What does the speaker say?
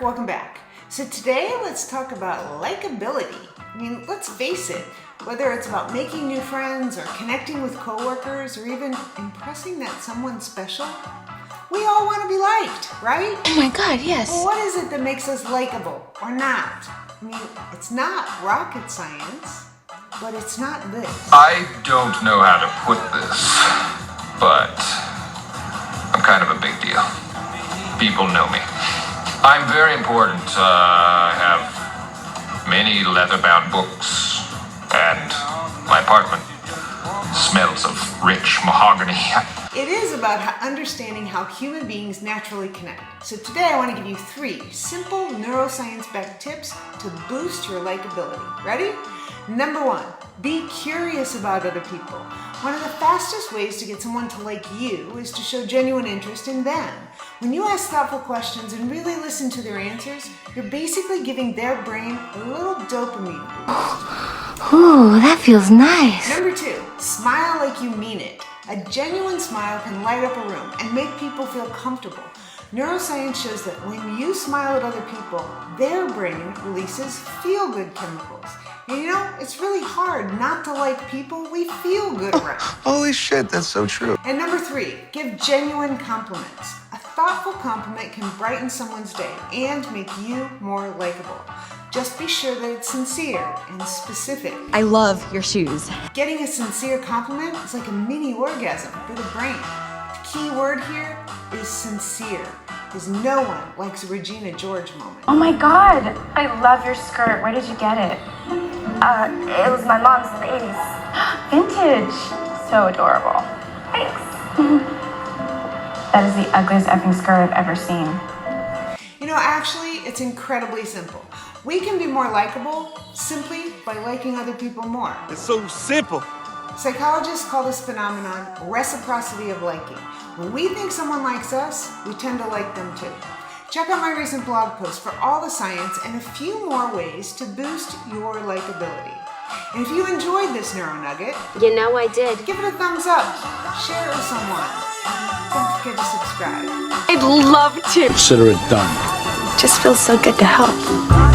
welcome back. So today let's talk about likability. I mean, let's face it, whether it's about making new friends or connecting with coworkers or even impressing that someone special, we all want to be liked, right? Oh my God, yes. Well, what is it that makes us likable or not? I mean, it's not rocket science, but it's not this. I don't know how to put this, but I'm kind of a big deal. People know me. I'm very important. I have many leather-bound books, and my apartment smells of rich mahogany. It is about understanding how human beings naturally connect. So today I want to give you 3 simple neuroscience-backed tips to boost your likability. Ready? Number 1, be curious about other people. One of the fastest ways to get someone to like you is to show genuine interest in them. When you ask thoughtful questions and really listen to their answers, you're basically giving their brain a little dopamine boost. Ooh, that feels nice. Number 2, smile like you mean it. A genuine smile can light up a room and make people feel comfortable. Neuroscience shows that when you smile at other people, their brain releases feel-good chemicals. And you know, it's really hard not to like people we feel good around. Holy shit, that's so true. And number 3, give genuine compliments. A thoughtful compliment can brighten someone's day and make you more likable. Just be sure that it's sincere and specific. I love your shoes. Getting a sincere compliment is like a mini orgasm for the brain. The key word here is sincere, because no one likes a Regina George moment. Oh my God, I love your skirt. Where did you get it? It was my mom's in the 80s. Vintage. So adorable. Thanks. That is the ugliest effing skirt I've ever seen. You know, actually, it's incredibly simple. We can be more likable simply by liking other people more. It's so simple. Psychologists call this phenomenon reciprocity of liking. When we think someone likes us, we tend to like them too. Check out my recent blog post for all the science and a few more ways to boost your likability. And if you enjoyed this Neuro Nugget, You know I did. give it a thumbs up, share it with someone, don't forget to subscribe. I'd love to. Consider it done. Just feels so good to help.